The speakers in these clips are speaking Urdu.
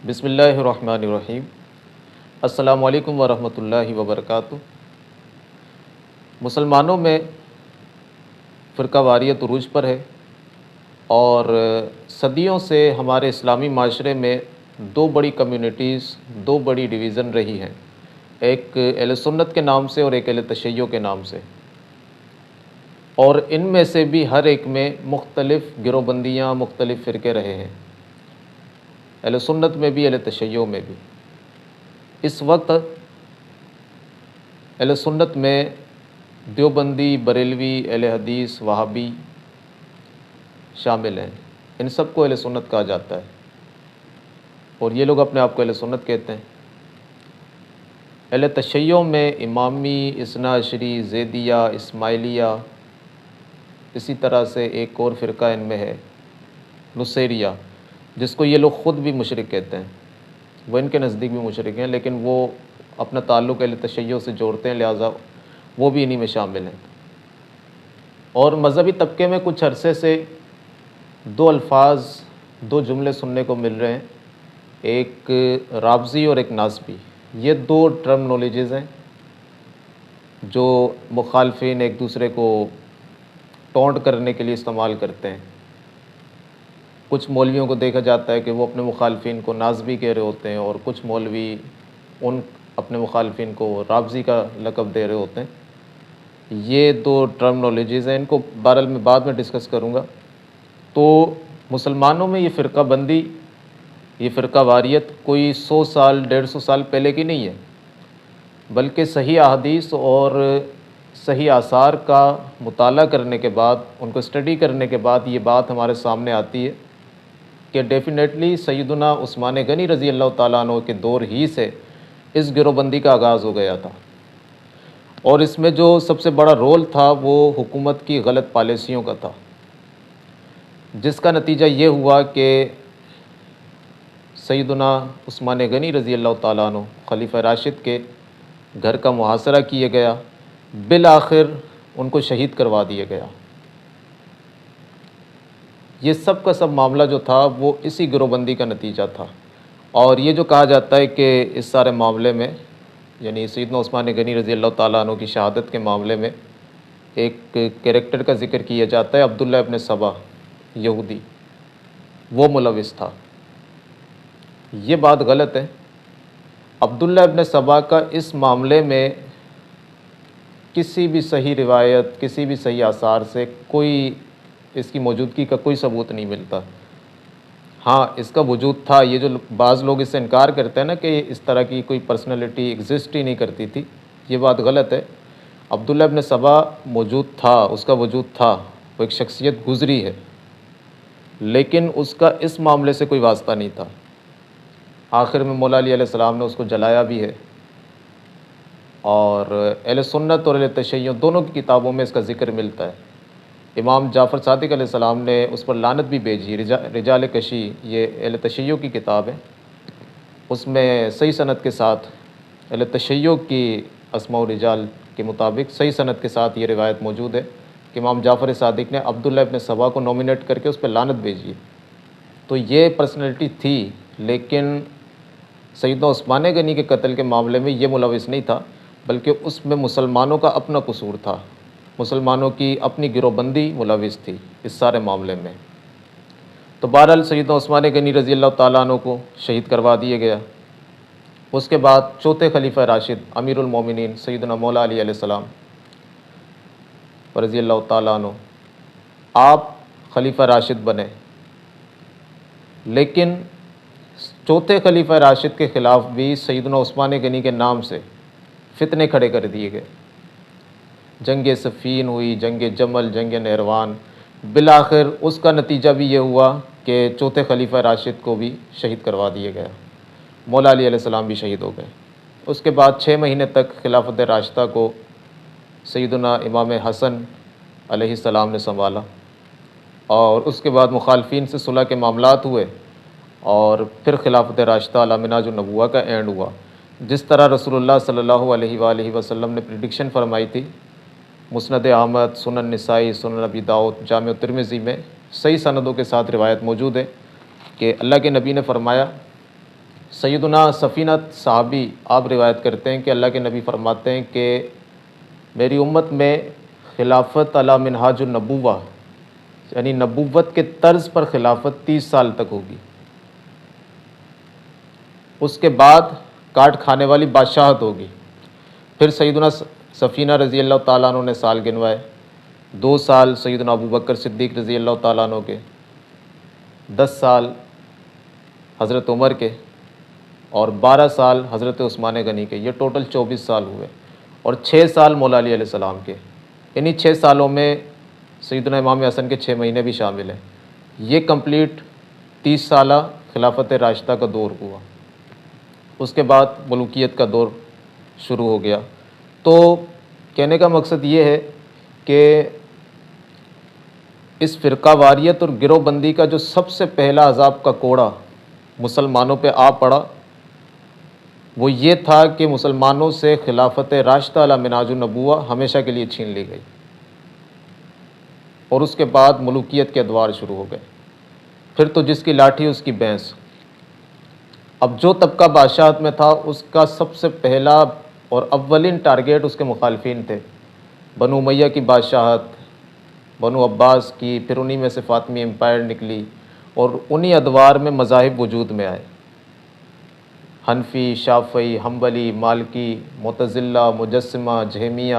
بسم اللہ الرحمن الرحیم۔ السلام علیکم ورحمۃ اللہ وبرکاتہ۔ مسلمانوں میں فرقہ واریت عروج پر ہے اور صدیوں سے ہمارے اسلامی معاشرے میں دو بڑی کمیونٹیز، دو بڑی ڈویژن رہی ہیں، ایک اہل سنت کے نام سے اور ایک اہل تشیع کے نام سے، اور ان میں سے بھی ہر ایک میں مختلف گروہ بندیاں، مختلف فرقے رہے ہیں، اہل سنت میں بھی اہل تشیع میں بھی۔ اس وقت اہل سنت میں دیوبندی، بریلوی، اہل حدیث، وہابی شامل ہیں۔ ان سب کو اہل سنت کہا جاتا ہے اور یہ لوگ اپنے آپ کو اہل سنت کہتے ہیں۔ اہل تشیع میں امامی، اثنا عشری، زیدیہ، اسماعیلیہ، اسی طرح سے ایک اور فرقہ ان میں ہے نصیریہ، جس کو یہ لوگ خود بھی مشرک کہتے ہیں۔ وہ ان کے نزدیک بھی مشرک ہیں، لیکن وہ اپنا تعلق اہل تشیع سے جوڑتے ہیں، لہٰذا وہ بھی انہی میں شامل ہیں۔ اور مذہبی طبقے میں کچھ عرصے سے دو الفاظ، دو جملے سننے کو مل رہے ہیں، ایک رافضی اور ایک ناسبی۔ یہ دو ٹرمنالوجیز ہیں جو مخالفین ایک دوسرے کو ٹونٹ کرنے کے لیے استعمال کرتے ہیں۔ کچھ مولویوں کو دیکھا جاتا ہے کہ وہ اپنے مخالفین کو ناسبی کہہ رہے ہوتے ہیں، اور کچھ مولوی اپنے مخالفین کو رافضی کا لقب دے رہے ہوتے ہیں۔ یہ دو ٹرمنالوجیز ہیں، ان کو بہرحال میں بعد میں ڈسکس کروں گا۔ تو مسلمانوں میں یہ فرقہ بندی، یہ فرقہ واریت کوئی 100 سال، 150 سال پہلے کی نہیں ہے، بلکہ صحیح احادیث اور صحیح آثار کا مطالعہ کرنے کے بعد، ان کو اسٹڈی کرنے کے بعد یہ بات ہمارے سامنے آتی ہے کہ ڈیفینیٹلی سیدنا عثمان غنی رضی اللہ تعالیٰ عنہ کے دور ہی سے اس گروہ بندی کا آغاز ہو گیا تھا، اور اس میں جو سب سے بڑا رول تھا وہ حکومت کی غلط پالیسیوں کا تھا، جس کا نتیجہ یہ ہوا کہ سیدنا عثمان غنی رضی اللہ تعالیٰ عنہ خلیفہ راشد کے گھر کا محاصرہ کیا گیا، بالآخر ان کو شہید کروا دیا گیا۔ یہ سب کا سب معاملہ جو تھا وہ اسی گروہ بندی کا نتیجہ تھا، اور یہ جو کہا جاتا ہے کہ اس سارے معاملے میں، یعنی سیدنا عثمان غنی رضی اللہ تعالیٰ عنہ کی شہادت کے معاملے میں ایک کریکٹر کا ذکر کیا جاتا ہے، عبداللہ ابن سبا، یہودی، وہ ملوث تھا۔ یہ بات غلط ہے۔ عبداللہ ابن سبا کا اس معاملے میں کسی بھی صحیح روایت، کسی بھی صحیح آثار سے کوئی اس کی موجودگی کا کوئی ثبوت نہیں ملتا۔ ہاں، اس کا وجود تھا، یہ جو بعض لوگ اس سے انکار کرتے ہیں نا کہ اس طرح کی کوئی پرسنالٹی ایگزسٹ ہی نہیں کرتی تھی، یہ بات غلط ہے۔ عبداللہ ابن سبا موجود تھا، اس کا وجود تھا، وہ ایک شخصیت گزری ہے، لیکن اس کا اس معاملے سے کوئی واسطہ نہیں تھا۔ آخر میں مولا علی علیہ السلام نے اس کو جلایا بھی ہے، اور اہل سنت اور اہل تشیع دونوں کی کتابوں میں اس کا ذکر ملتا ہے۔ امام جعفر صادق علیہ السلام نے اس پر لعنت بھی بھیجی۔ رجال کشی، یہ اہل تشیع کی کتاب ہے، اس میں صحیح سند کے ساتھ اہل تشیع کی اسماء و رجال کے مطابق صحیح سند کے ساتھ یہ روایت موجود ہے کہ امام جعفر صادق نے عبداللہ ابن سبا کو نومینیٹ کر کے اس پہ لعنت بھیجی۔ تو یہ پرسنالٹی تھی، لیکن سیدنا عثمان غنی کے قتل کے معاملے میں یہ ملوث نہیں تھا، بلکہ اس میں مسلمانوں کا اپنا قصور تھا، مسلمانوں کی اپنی گروہ بندی ملوث تھی اس سارے معاملے میں۔ تو بہرحال سیدنا عثمان غنی رضی اللہ تعالیٰ عنہ کو شہید کروا دیا گیا۔ اس کے بعد چوتھے خلیفہ راشد امیر المومنین سیدنا مولا علی علیہ السلام رضی اللہ تعالیٰ عنہ، آپ خلیفہ راشد بنے، لیکن چوتھے خلیفہ راشد کے خلاف بھی سیدنا عثمان غنی کے نام سے فتنے کھڑے کر دیے گئے۔ جنگ صفین ہوئی، جنگ جمل، جنگ نہروان، بالآخر اس کا نتیجہ بھی یہ ہوا کہ چوتھے خلیفہ راشد کو بھی شہید کروا دیا گیا، مولا علی علیہ السلام بھی شہید ہو گئے۔ اس کے بعد 6 مہینے تک خلافت راشدہ کو سیدنا امام حسن علیہ السلام نے سنبھالا، اور اس کے بعد مخالفین سے صلح کے معاملات ہوئے، اور پھر خلافت راشدہ علی منہاج النبوہ کا اینڈ ہوا۔ جس طرح رسول اللہ صلی اللہ علیہ وآلہ وسلم نے پریڈکشن فرمائی تھی، مسند احمد، سنن نسائی، سنن ابی داؤد، جامع ترمذی میں صحیح سندوں کے ساتھ روایت موجود ہے کہ اللہ کے نبی نے فرمایا سیدنا سفینہ صحابی آپ روایت کرتے ہیں کہ اللہ کے نبی فرماتے ہیں کہ میری امت میں خلافت علی منہاج النبوہ، یعنی نبوت کے طرز پر خلافت 30 سال تک ہوگی، اس کے بعد کاٹ کھانے والی بادشاہت ہوگی۔ پھر سیدنا سفینہ رضی اللہ تعالیٰ عنہ نے سال گنوائے، 2 سال سیدنا ابوبکر صدیق رضی اللہ تعالیٰ عنہ کے، 10 سال حضرت عمر کے، اور 12 سال حضرت عثمان غنی کے، یہ ٹوٹل 24 سال ہوئے، اور 6 سال مولا علی علیہ السلام کے۔ انہی 6 سالوں میں سیدنا امام حسن کے 6 مہینے بھی شامل ہیں۔ یہ کمپلیٹ 30 سالہ خلافت راشدہ کا دور ہوا۔ اس کے بعد ملوکیت کا دور شروع ہو گیا۔ تو کہنے کا مقصد یہ ہے کہ اس فرقہ واریت اور گروہ بندی کا جو سب سے پہلا عذاب کا کوڑا مسلمانوں پہ آ پڑا، وہ یہ تھا کہ مسلمانوں سے خلافت راشدہ علی منہاج النبوہ ہمیشہ کے لیے چھین لی گئی، اور اس کے بعد ملوکیت کے ادوار شروع ہو گئے۔ پھر تو جس کی لاٹھی اس کی بھینس۔ اب جو طبقہ بادشاہت میں تھا اس کا سب سے پہلا اور اولین ٹارگیٹ اس کے مخالفین تھے۔ بنو امیہ کی بادشاہت، بنو عباس کی، پھر انہی میں سے فاطمی امپائر نکلی، اور انہی ادوار میں مذاہب وجود میں آئے۔ حنفی، شافعی، حنبلی، مالکی، معتزلہ، مجسمہ، جہمیہ،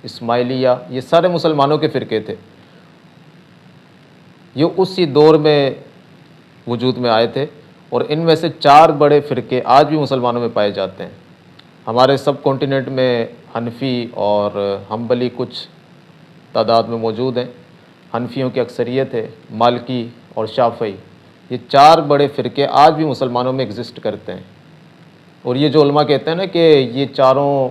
اسماعیلیہ، یہ سارے مسلمانوں کے فرقے تھے۔ یہ اسی دور میں وجود میں آئے تھے، اور ان میں سے 4 بڑے فرقے آج بھی مسلمانوں میں پائے جاتے ہیں۔ ہمارے سب کانٹیننٹ میں حنفی اور حنبلی کچھ تعداد میں موجود ہیں، حنفیوں کی اکثریت ہے، مالکی اور شافعی، یہ 4 بڑے فرقے آج بھی مسلمانوں میں ایگزسٹ کرتے ہیں۔ اور یہ جو علماء کہتے ہیں نا کہ یہ چاروں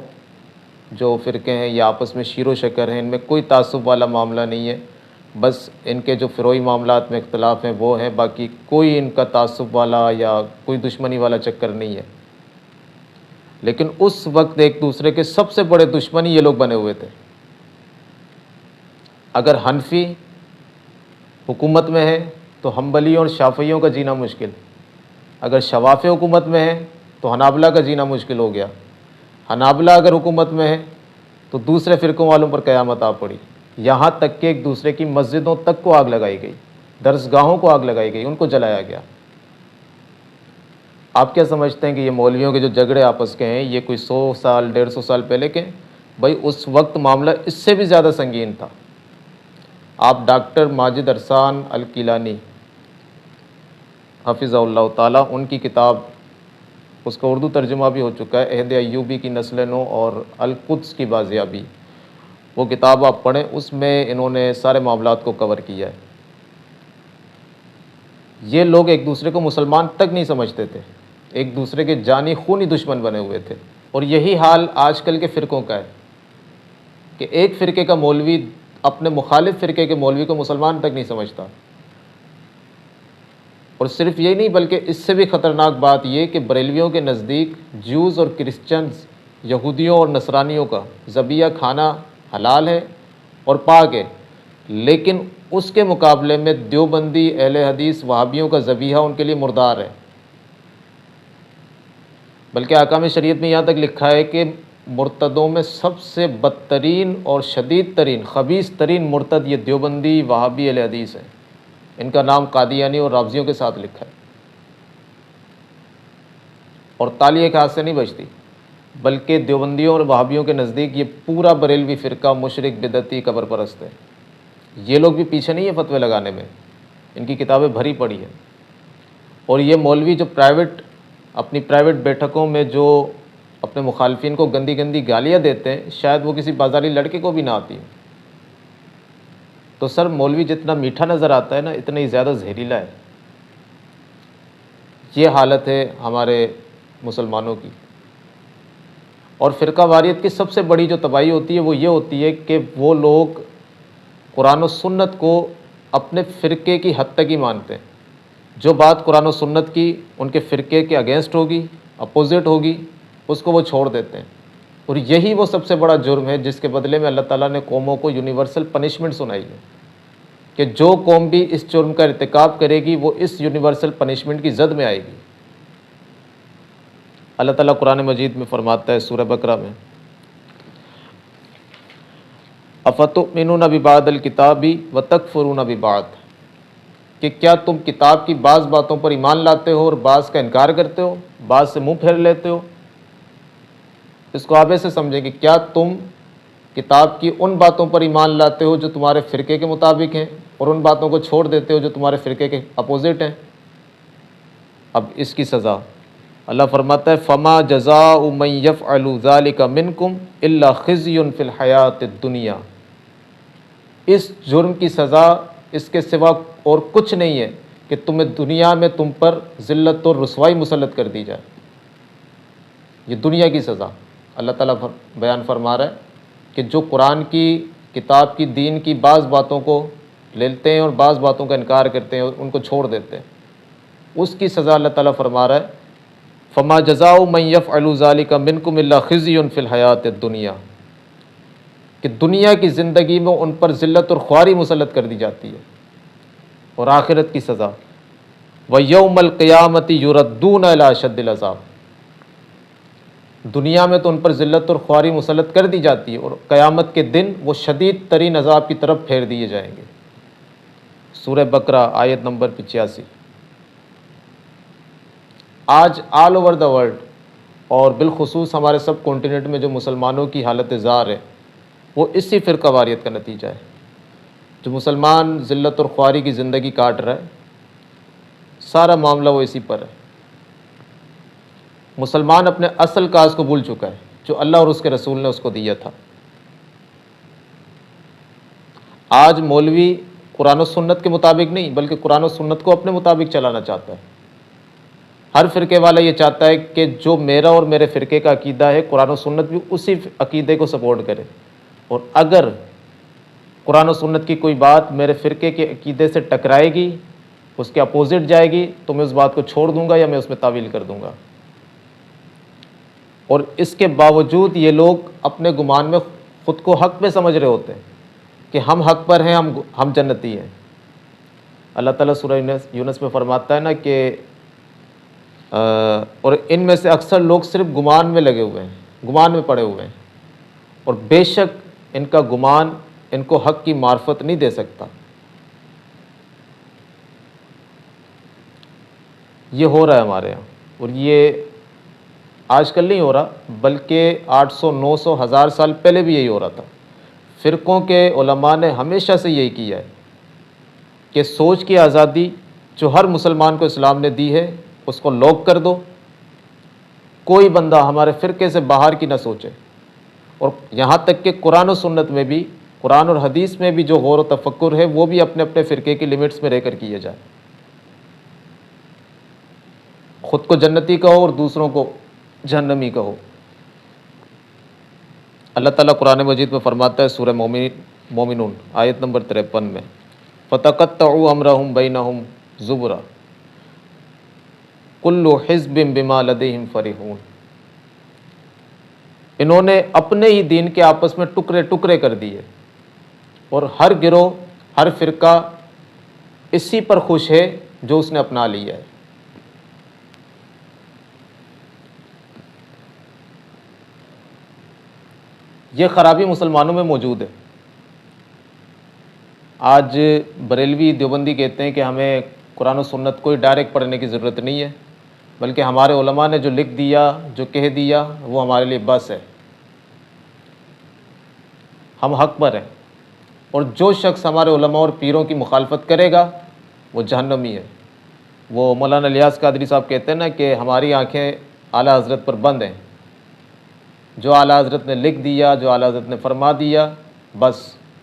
جو فرقے ہیں یہ آپس میں شیر و شکر ہیں، ان میں کوئی تعصب والا معاملہ نہیں ہے، بس ان کے جو فروعی معاملات میں اختلاف ہیں وہ ہیں، باقی کوئی ان کا تعصب والا یا کوئی دشمنی والا چکر نہیں ہے۔ لیکن اس وقت ایک دوسرے کے سب سے بڑے دشمنی یہ لوگ بنے ہوئے تھے۔ اگر حنفی حکومت میں ہے تو حنبلیوں اور شافعیوں کا جینا مشکل، اگر شوافی حکومت میں ہے تو حنابلہ کا جینا مشکل ہو گیا، حنابلہ اگر حکومت میں ہے تو دوسرے فرقوں والوں پر قیامت آ پڑی، یہاں تک کہ ایک دوسرے کی مسجدوں تک کو آگ لگائی گئی، درسگاہوں کو آگ لگائی گئی، ان کو جلایا گیا۔ آپ کیا سمجھتے ہیں کہ یہ مولویوں کے جو جھگڑے آپس کے ہیں یہ کوئی 100 سال 150 سال پہلے کے ہیں؟ بھائی اس وقت معاملہ اس سے بھی زیادہ سنگین تھا۔ آپ ڈاکٹر ماجد ارسان الکیلانی حفظہ اللہ تعالیٰ، ان کی کتاب، اس کا اردو ترجمہ بھی ہو چکا ہے، عہد ایوبی کی نسل نو اور القدس کی بازیابی، وہ کتاب آپ پڑھیں، اس میں انہوں نے سارے معاملات کو کور کیا ہے۔ یہ لوگ ایک دوسرے کو مسلمان تک نہیں سمجھتے تھے، ایک دوسرے کے جانی خونی دشمن بنے ہوئے تھے، اور یہی حال آج کل کے فرقوں کا ہے کہ ایک فرقے کا مولوی اپنے مخالف فرقے کے مولوی کو مسلمان تک نہیں سمجھتا۔ اور صرف یہی نہیں بلکہ اس سے بھی خطرناک بات یہ کہ بریلویوں کے نزدیک جوز اور کرسچنز، یہودیوں اور نصرانیوں کا ذبیحہ کھانا حلال ہے اور پاک ہے، لیکن اس کے مقابلے میں دیوبندی، اہل حدیث، وہابیوں کا ذبیحہ ان کے لیے مردار ہے۔ بلکہ احکام شریعت میں یہاں تک لکھا ہے کہ مرتدوں میں سب سے بدترین اور شدید ترین، خبیث ترین مرتد یہ دیوبندی، وہابی، اہل حدیث ہیں۔ ان کا نام قادیانی اور رافضیوں کے ساتھ لکھا ہے، اور تالی ایک ہاتھ سے نہیں بجتی، بلکہ دیوبندیوں اور وہابیوں کے نزدیک یہ پورا بریلوی فرقہ مشرک، بدعتی، قبر پرست ہے۔ یہ لوگ بھی پیچھے نہیں ہیں فتوے لگانے میں، ان کی کتابیں بھری پڑی ہیں۔ اور یہ مولوی جو اپنی پرائیویٹ بیٹھکوں میں جو اپنے مخالفین کو گندی گندی گالیاں دیتے ہیں، شاید وہ کسی بازاری لڑکے کو بھی نہ آتی ہیں۔ تو سر مولوی جتنا میٹھا نظر آتا ہے نا، اتنا ہی زیادہ زہریلا ہے۔ یہ حالت ہے ہمارے مسلمانوں کی۔ اور فرقہ واریت کی سب سے بڑی جو تباہی ہوتی ہے وہ یہ ہوتی ہے کہ وہ لوگ قرآن و سنت کو اپنے فرقے کی حد تک ہی مانتے ہیں۔ جو بات قرآن و سنت کی ان کے فرقے کے اگینسٹ ہوگی، اپوزٹ ہوگی، اس کو وہ چھوڑ دیتے ہیں۔ اور یہی وہ سب سے بڑا جرم ہے جس کے بدلے میں اللہ تعالیٰ نے قوموں کو یونیورسل پنشمنٹ سنائی ہے کہ جو قوم بھی اس جرم کا ارتکاب کرے گی وہ اس یونیورسل پنشمنٹ کی زد میں آئے گی۔ اللہ تعالیٰ قرآن مجید میں فرماتا ہے سورہ بقرہ میں، افتؤمنون ببعض الکتاب وتکفرون ببعض، کہ کیا تم کتاب کی بعض باتوں پر ایمان لاتے ہو اور بعض کا انکار کرتے ہو، بعض سے منہ پھیر لیتے ہو۔ اس کو آپ ایسے سمجھیں کہ کیا تم کتاب کی ان باتوں پر ایمان لاتے ہو جو تمہارے فرقے کے مطابق ہیں، اور ان باتوں کو چھوڑ دیتے ہو جو تمہارے فرقے کے اپوزٹ ہیں۔ اب اس کی سزا اللہ فرماتا ہے فما جزاء من یفعل ذلک منکم الا خزی فی الحیات الدنیا، اس جرم کی سزا اس کے سوا اور کچھ نہیں ہے کہ تمہیں دنیا میں تم پر ذلت اور رسوائی مسلط کر دی جائے۔ یہ دنیا کی سزا اللہ تعالیٰ بیان فرما رہا ہے کہ جو قرآن کی کتاب کی دین کی بعض باتوں کو لیتے ہیں اور بعض باتوں کا انکار کرتے ہیں اور ان کو چھوڑ دیتے ہیں، اس کی سزا اللہ تعالیٰ فرما رہا ہے فما جزاء من یفعل ذلک منکم الا خزی فی الحیات الدنیا، کہ دنیا کی زندگی میں ان پر ذلت اور خواری مسلط کر دی جاتی ہے، اور آخرت کی سزا وَيَوْمَ الْقِيَامَةِ يُرَدُّونَ إِلَىٰ أَشَدِّ الْعَذَابِ، دنیا میں تو ان پر ذلت اور خواری مسلط کر دی جاتی ہے، اور قیامت کے دن وہ شدید ترین عذاب کی طرف پھیر دیے جائیں گے۔ سورہ بقرہ آیت نمبر 85۔ آج آل اوور دا ورلڈ اور بالخصوص ہمارے سب کانٹیننٹ میں جو مسلمانوں کی حالت زار ہے وہ اسی فرقہ واریت کا نتیجہ ہے۔ جو مسلمان ذلت اور خواری کی زندگی کاٹ رہا ہے، سارا معاملہ وہ اسی پر ہے۔ مسلمان اپنے اصل کاز کو بھول چکا ہے جو اللہ اور اس کے رسول نے اس کو دیا تھا۔ آج مولوی قرآن و سنت کے مطابق نہیں بلکہ قرآن و سنت کو اپنے مطابق چلانا چاہتا ہے۔ ہر فرقے والا یہ چاہتا ہے کہ جو میرا اور میرے فرقے کا عقیدہ ہے قرآن و سنت بھی اسی عقیدے کو سپورٹ کرے، اور اگر قرآن و سنت کی کوئی بات میرے فرقے کے عقیدے سے ٹکرائے گی، اس کے اپوزٹ جائے گی، تو میں اس بات کو چھوڑ دوں گا یا میں اس میں تعویل کر دوں گا۔ اور اس کے باوجود یہ لوگ اپنے گمان میں خود کو حق پہ سمجھ رہے ہوتے ہیں کہ ہم حق پر ہیں، ہم جنتی ہیں۔ اللہ تعالیٰ سورہ یونس میں فرماتا ہے نا کہ اور ان میں سے اکثر لوگ صرف گمان میں لگے ہوئے ہیں، گمان میں پڑے ہوئے ہیں، اور بے شک ان کا گمان ان کو حق کی معرفت نہیں دے سکتا۔ یہ ہو رہا ہے ہمارے یہاں، اور یہ آج کل نہیں ہو رہا بلکہ 800 900 1000 سال پہلے بھی یہی ہو رہا تھا۔ فرقوں کے علماء نے ہمیشہ سے یہی کیا ہے کہ سوچ کی آزادی جو ہر مسلمان کو اسلام نے دی ہے اس کو لوک کر دو، کوئی بندہ ہمارے فرقے سے باہر کی نہ سوچے، اور یہاں تک کہ قرآن و سنت میں بھی، قرآن اور حدیث میں بھی جو غور و تفکر ہے وہ بھی اپنے اپنے فرقے کی لمٹس میں رہ کر کیا جائے۔ خود کو جنتی کہو اور دوسروں کو جہنمی کہو۔ اللہ تعالیٰ قرآن مجید میں فرماتا ہے سورہ مومنون آیت نمبر 53 میں فَتَقَطَّعُوا أَمْرَهُمْ بَيْنَهُمْ زُبُرًا كُلُّ حِزْبٍ بِمَا لَدَيْهِمْ فَرِحُونَ، انہوں نے اپنے ہی دین کے آپس میں ٹکڑے ٹکڑے کر دیے، اور ہر گروہ، ہر فرقہ اسی پر خوش ہے جو اس نے اپنا لیا ہے۔ یہ خرابی مسلمانوں میں موجود ہے۔ آج بریلوی دیوبندی کہتے ہیں کہ ہمیں قرآن و سنت کو ڈائریکٹ پڑھنے کی ضرورت نہیں ہے، بلکہ ہمارے علماء نے جو لکھ دیا، جو کہہ دیا، وہ ہمارے لیے بس ہے، ہم حق پر ہیں، اور جو شخص ہمارے علماء اور پیروں کی مخالفت کرے گا وہ جہنمی ہے۔ وہ مولانا الیاس قادری صاحب کہتے ہیں نا کہ ہماری آنکھیں اعلیٰ حضرت پر بند ہیں، جو اعلیٰ حضرت نے لکھ دیا، جو اعلیٰ حضرت نے فرما دیا، بس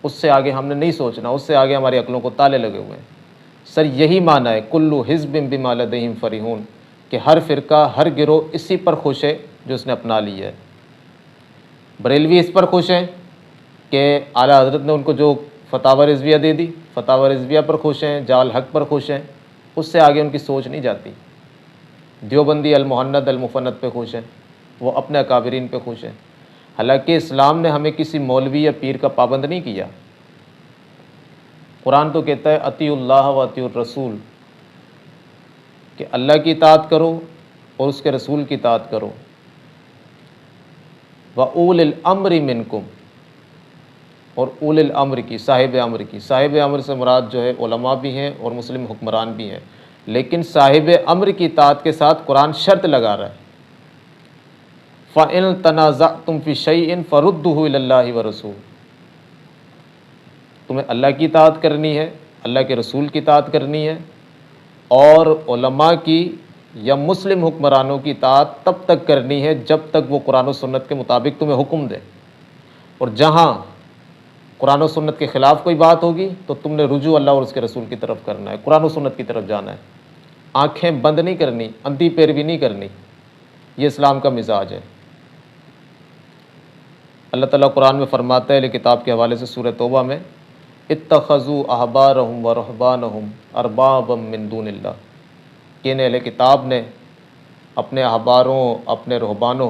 اس سے آگے ہم نے نہیں سوچنا، اس سے آگے ہماری عقلوں کو تالے لگے ہوئے ہیں۔ سر یہی معنی ہے کلو حزب بما لدیہم فرحون، کہ ہر فرقہ، ہر گروہ اسی پر خوش ہے جو اس نے اپنا لیا ہے۔ بریلوی اس پر خوش ہیں کہ اعلیٰ حضرت نے ان کو جو فتاوی رضویہ دے دی، فتاوی رضویہ پر خوش ہیں، جال حق پر خوش ہیں، اس سے آگے ان کی سوچ نہیں جاتی۔ دیوبندی المحند المفند پہ خوش ہیں، وہ اپنے اکابرین پہ خوش ہیں۔ حالانکہ اسلام نے ہمیں کسی مولوی یا پیر کا پابند نہیں کیا۔ قرآن تو کہتا ہے اطیعوا اللہ و اطیعوا الرسول، کہ اللہ کی اطاعت کرو اور اس کے رسول کی اطاعت کرو۔ وَأُولِي الْأَمْرِ مِنْكُمْ، اور اول الامر کی، صاحب امر کی، صاحب امر سے مراد جو ہے علماء بھی ہیں اور مسلم حکمران بھی ہیں، لیکن صاحب امر کی اطاعت کے ساتھ قرآن شرط لگا رہا ہے فَإِن تَنَازَعْتُمْ فِي شَيْءٍ فَرُدُّوهُ إِلَى اللَّهِ وَرَسُولِهِ، تمہیں اللہ کی اطاعت کرنی ہے، اللہ کے رسول کی اطاعت کرنی ہے، اور علماء کی یا مسلم حکمرانوں کی اطاعت تب تک کرنی ہے جب تک وہ قرآن و سنت کے مطابق تمہیں حکم دے، اور جہاں قرآن و سنت کے خلاف کوئی بات ہوگی تو تم نے رجوع اللہ اور اس کے رسول کی طرف کرنا ہے، قرآن و سنت کی طرف جانا ہے، آنکھیں بند نہیں کرنی، اندھی پیروی نہیں کرنی، یہ اسلام کا مزاج ہے۔ اللہ تعالیٰ قرآن میں فرماتا ہے، کتاب کے حوالے سے سورہ توبہ میں، اتخذوا احبارهم ورہبانهم اربابا من دون اللہ، کہ ان اہل کتاب نے اپنے احباروں، اپنے رہبانوں،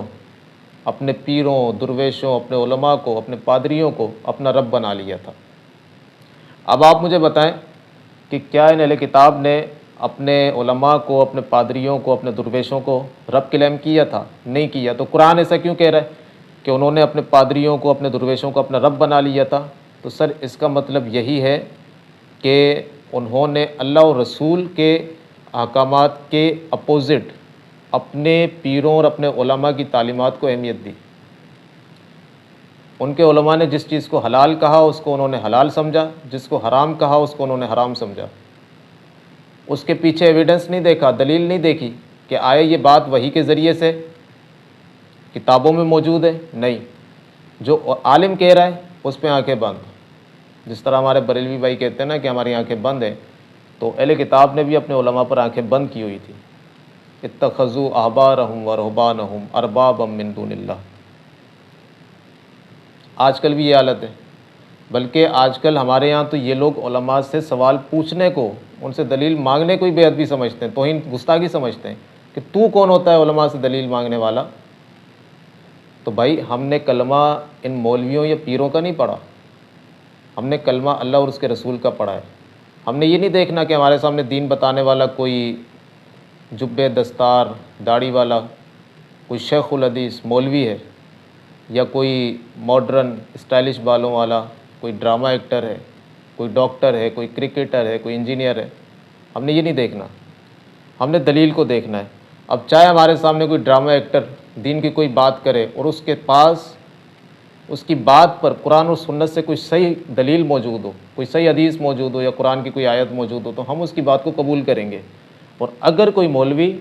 اپنے پیروں، درویشوں، اپنے علماء کو، اپنے پادریوں کو اپنا رب بنا لیا تھا۔ اب آپ مجھے بتائیں کہ کیا ان اہل کتاب نے اپنے علماء کو، اپنے پادریوں کو، اپنے درویشوں کو رب کلیم کیا تھا؟ نہیں کیا۔ تو قرآن ایسا کیوں کہہ رہا ہے کہ انہوں نے اپنے پادریوں کو، اپنے درویشوں کو اپنا رب بنا لیا تھا؟ تو سر اس کا مطلب یہی ہے کہ انہوں نے اللہ اور رسول کے احکامات کے اپوزٹ اپنے پیروں اور اپنے علماء کی تعلیمات کو اہمیت دی۔ ان کے علماء نے جس چیز کو حلال کہا اس کو انہوں نے حلال سمجھا، جس کو حرام کہا اس کو انہوں نے حرام سمجھا۔ اس کے پیچھے ایویڈنس نہیں دیکھا، دلیل نہیں دیکھی کہ آئے یہ بات وحی کے ذریعے سے کتابوں میں موجود ہے، نہیں، جو عالم کہہ رہا ہے اس پہ آنکھیں بند۔ جس طرح ہمارے بریلوی بھائی کہتے ہیں نا کہ ہماری آنکھیں بند ہیں، تو اہل کتاب نے بھی اپنے علماء پر آنکھیں بند کی ہوئی تھی۔ اتخذوا احبارهم ورہبانهم اربابا من دون اللہ۔ آج کل بھی یہ حالت ہے، بلکہ آج کل ہمارے یہاں تو یہ لوگ علماء سے سوال پوچھنے کو، ان سے دلیل مانگنے کو ہی بے ادبی سمجھتے ہیں، توہین، گستاخی سمجھتے ہیں کہ تو کون ہوتا ہے علماء سے دلیل مانگنے والا؟ تو بھائی ہم نے کلمہ ان مولویوں یا پیروں کا نہیں پڑھا، ہم نے کلمہ اللہ اور اس کے رسول کا پڑھا ہے۔ ہم نے یہ نہیں دیکھنا کہ ہمارے سامنے دین بتانے والا کوئی جبے دستار داڑھی والا، کوئی شیخ الحدیث مولوی ہے، یا کوئی ماڈرن اسٹائلش بالوں والا، کوئی ڈرامہ ایکٹر ہے، کوئی ڈاکٹر ہے، کوئی کرکٹر ہے، کوئی انجینئر ہے۔ ہم نے یہ نہیں دیکھنا، ہم نے دلیل کو دیکھنا ہے۔ اب چاہے ہمارے سامنے کوئی ڈرامہ ایکٹر دین کی کوئی بات کرے اور اس کے پاس اس کی بات پر قرآن اور سنت سے کوئی صحیح دلیل موجود ہو، کوئی صحیح حدیث موجود ہو یا قرآن کی کوئی آیت موجود ہو، تو ہم اس کی بات کو قبول کریں گے۔ اور اگر کوئی مولوی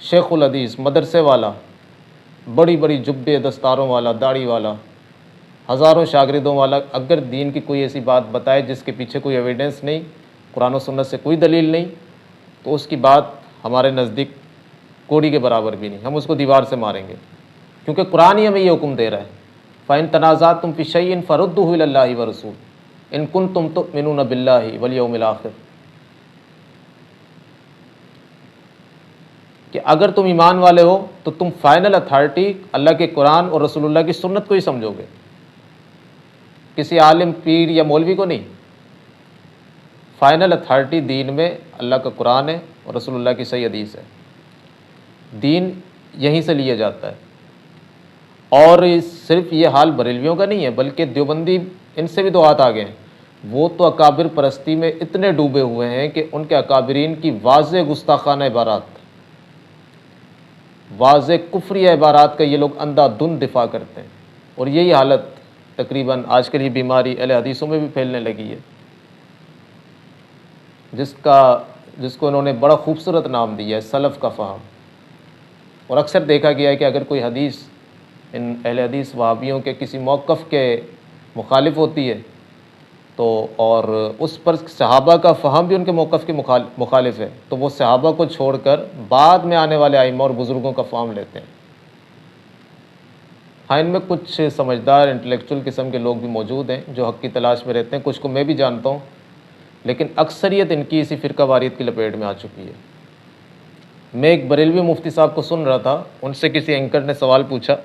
شیخ الحدیث مدرسے والا، بڑی بڑی جبے دستاروں والا، داڑھی والا، ہزاروں شاگردوں والا، اگر دین کی کوئی ایسی بات بتائے جس کے پیچھے کوئی ایویڈنس نہیں، قرآن و سنت سے کوئی دلیل نہیں، تو اس کی بات ہمارے نزدیک کوڑی کے برابر بھی نہیں، ہم اس کو دیوار سے ماریں گے، کیونکہ قرآن ہی ہمیں یہ حکم دے رہا ہے فَإِن تَنَازَعْتُمْ فِي شَيْءٍ فَرُدُّوهُ إِلَى اللَّهِ وَرَسُولِهِ إِن كُنتُمْ تُؤْمِنُونَ بِاللَّهِ وَالْيَوْمِ الْآخِرِ، کہ اگر تم ایمان والے ہو تو تم فائنل اتھارٹی اللہ کے قرآن اور رسول اللہ کی سنت کو ہی سمجھو گے، کسی عالم، پیر یا مولوی کو نہیں۔ فائنل اتھارٹی دین میں اللہ کا قرآن ہے اور رسول اللہ کی صحیح حدیث ہے، دین یہیں سے لیا جاتا ہے۔ اور صرف یہ حال بریلویوں کا نہیں ہے، بلکہ دیوبندی ان سے بھی دو ہاتھ آگے ہیں، وہ تو اکابر پرستی میں اتنے ڈوبے ہوئے ہیں کہ ان کے اکابرین کی واضح گستاخانہ عبارات، واضح کفری عبارات کا یہ لوگ اندھا دھند دفاع کرتے ہیں، اور یہی حالت تقریباً آج کل یہ بیماری اہل حدیثوں میں بھی پھیلنے لگی ہے، جس کو انہوں نے بڑا خوبصورت نام دیا ہے سلف کا فہم۔ اور اکثر دیکھا گیا ہے کہ اگر کوئی حدیث ان اہل حدیث وہابیوں کے کسی موقف کے مخالف ہوتی ہے تو، اور اس پر صحابہ کا فہم بھی ان کے موقف کے مخالف ہے، تو وہ صحابہ کو چھوڑ کر بعد میں آنے والے ائمہ اور بزرگوں کا فہم لیتے ہیں۔ ہاں، ان میں کچھ سمجھدار انٹلیکچوئل قسم کے لوگ بھی موجود ہیں جو حق کی تلاش میں رہتے ہیں، کچھ کو میں بھی جانتا ہوں، لیکن اکثریت ان کی اسی فرقہ واریت کی لپیٹ میں آ چکی ہے۔ میں ایک بریلوی مفتی صاحب کو سن رہا تھا، ان سے کسی اینکر نے سوال پوچھا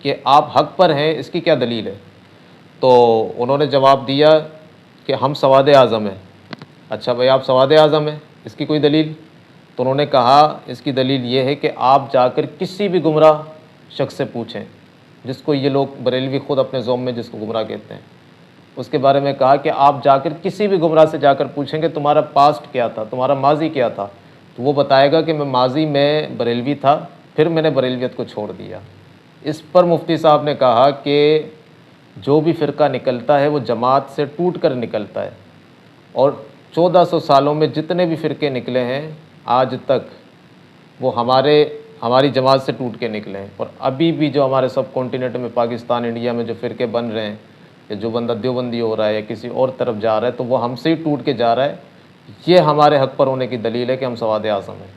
کہ آپ حق پر ہیں، اس کی کیا دلیل ہے؟ تو انہوں نے جواب دیا کہ ہم سواد اعظم ہیں۔ اچھا بھائی، آپ سواد اعظم ہیں، اس کی کوئی دلیل؟ تو انہوں نے کہا اس کی دلیل یہ ہے کہ آپ جا کر کسی بھی گمراہ شخص سے پوچھیں جس کو یہ لوگ بریلوی خود اپنے ذوم میں جس کو گمراہ کہتے ہیں، اس کے بارے میں کہا کہ آپ جا کر کسی بھی گمراہ سے جا کر پوچھیں کہ تمہارا پاسٹ کیا تھا، تمہارا ماضی کیا تھا، تو وہ بتائے گا کہ میں ماضی میں بریلوی تھا، پھر میں نے بریلویت کو چھوڑ دیا۔ اس پر مفتی صاحب نے کہا کہ جو بھی فرقہ نکلتا ہے وہ جماعت سے ٹوٹ کر نکلتا ہے، اور 1400 سالوں میں جتنے بھی فرقے نکلے ہیں آج تک وہ ہماری جماعت سے ٹوٹ کے نکلے ہیں، اور ابھی بھی جو ہمارے سب کانٹیننٹ میں پاکستان انڈیا میں جو فرقے بن رہے ہیں، یا جو بندہ دیوبندی ہو رہا ہے یا کسی اور طرف جا رہا ہے، تو وہ ہم سے ہی ٹوٹ کے جا رہا ہے۔ یہ ہمارے حق پر ہونے کی دلیل ہے کہ ہم سواد اعظم ہیں،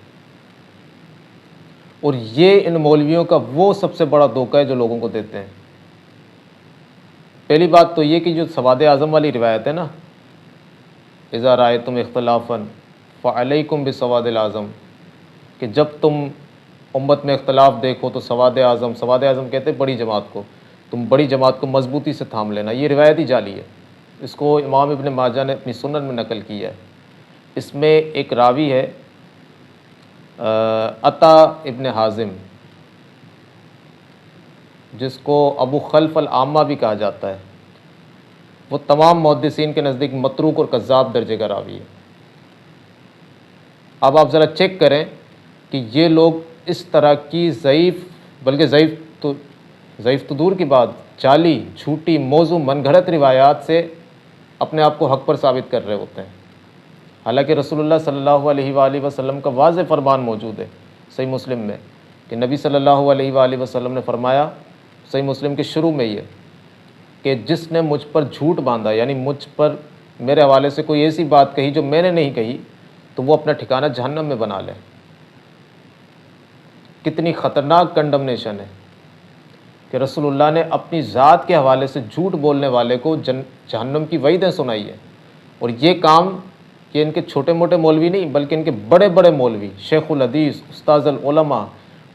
اور یہ ان مولویوں کا وہ سب سے بڑا دھوکہ ہے جو لوگوں کو دیتے ہیں۔ پہلی بات تو یہ کہ جو سواد اعظم والی روایت ہے نا، اذا رأیتم اختلافا فعلیکم بسواد الاعظم، کہ جب تم امت میں اختلاف دیکھو تو سواد اعظم کہتے ہیں بڑی جماعت کو، تم بڑی جماعت کو مضبوطی سے تھام لینا۔ یہ روایت ہی جعلی ہے، اس کو امام ابن ماجہ نے اپنی سنن میں نقل کیا ہے۔ اس میں ایک راوی ہے عطا ابن حازم، جس کو ابو خلف العامہ بھی کہا جاتا ہے، وہ تمام محدثین کے نزدیک متروک اور کذاب درجے کا راوی ہے۔ اب آپ ذرا چیک کریں کہ یہ لوگ اس طرح کی بلکہ ضعیف تو دور کی بات، جعلی، جھوٹی، موضوع، من گھڑت روایات سے اپنے آپ کو حق پر ثابت کر رہے ہوتے ہیں، حالانکہ رسول اللہ صلی اللہ علیہ وآلہ وسلم کا واضح فرمان موجود ہے صحیح مسلم میں، کہ نبی صلی اللہ علیہ وآلہ وسلم نے فرمایا صحیح مسلم کے شروع میں یہ کہ جس نے مجھ پر جھوٹ باندھا، یعنی مجھ پر میرے حوالے سے کوئی ایسی بات کہی جو میں نے نہیں کہی، تو وہ اپنا ٹھکانہ جہنم میں بنا لے۔ کتنی خطرناک کنڈمنیشن ہے کہ رسول اللہ نے اپنی ذات کے حوالے سے جھوٹ بولنے والے کو جہنم کی وعیدیں سنائی ہیں، اور یہ کام کہ ان کے چھوٹے موٹے مولوی نہیں بلکہ ان کے بڑے بڑے مولوی، شیخ الحدیث، استاذ العلماء،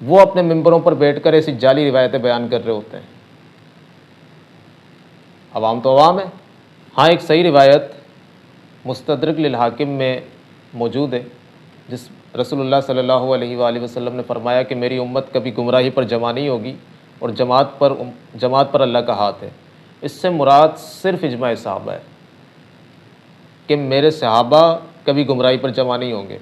وہ اپنے ممبروں پر بیٹھ کر ایسی جعلی روایتیں بیان کر رہے ہوتے ہیں۔ عوام تو عوام ہے۔ ہاں، ایک صحیح روایت مستدرک للحاکم میں موجود ہے، جس رسول اللہ صلی اللہ علیہ وآلہ وسلم نے فرمایا کہ میری امت کبھی گمراہی پر جمع نہیں ہوگی، اور جماعت پر اللہ کا ہاتھ ہے۔ اس سے مراد صرف اجماع صحابہ ہے کہ میرے صحابہ کبھی گمراہی پر جمع نہیں ہوں گے۔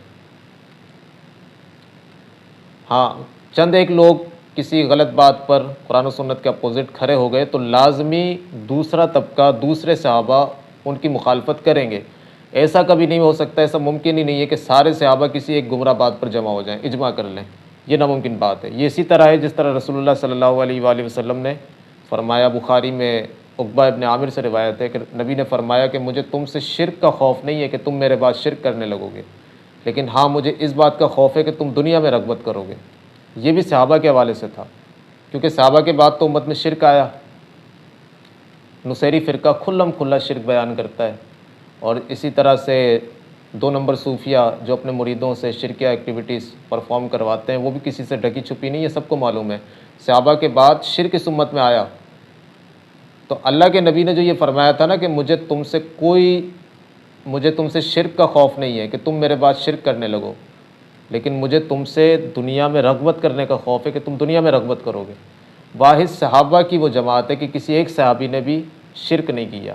ہاں، چند ایک لوگ کسی غلط بات پر قرآن و سنت کے اپوزٹ کھڑے ہو گئے تو لازمی دوسرا طبقہ، دوسرے صحابہ ان کی مخالفت کریں گے۔ ایسا کبھی نہیں ہو سکتا، ایسا ممکن ہی نہیں ہے کہ سارے صحابہ کسی ایک گمراہ بات پر جمع ہو جائیں، اجماع کر لیں، یہ ناممکن بات ہے۔ یہ اسی طرح ہے جس طرح رسول اللہ صلی اللہ علیہ وآلہ وسلم نے فرمایا، بخاری میں عقبہ ابن عامر سے روایت ہے کہ نبی نے فرمایا کہ مجھے تم سے شرک کا خوف نہیں ہے کہ تم میرے بعد شرک کرنے لگو گے، لیکن ہاں مجھے اس بات کا خوف ہے کہ تم دنیا میں رغبت کرو گے۔ یہ بھی صحابہ کے حوالے سے تھا، کیونکہ صحابہ کے بعد تو امت میں شرک آیا، نصیری فرقہ کھلم کھلا شرک بیان کرتا ہے، اور اسی طرح سے 2 نمبر صوفیہ جو اپنے مریدوں سے شرکیہ ایکٹیویٹیز پرفارم کرواتے ہیں، وہ بھی کسی سے ڈھکی چھپی نہیں ہے، سب کو معلوم ہے۔ صحابہ کے بعد شرک اس امت میں آیا، تو اللہ کے نبی نے جو یہ فرمایا تھا نا کہ مجھے تم سے شرک کا خوف نہیں ہے کہ تم میرے بعد شرک کرنے لگو، لیکن مجھے تم سے دنیا میں رغبت کرنے کا خوف ہے کہ تم دنیا میں رغبت کرو گے۔ واحد صحابہ کی وہ جماعت ہے کہ کسی ایک صحابی نے بھی شرک نہیں کیا،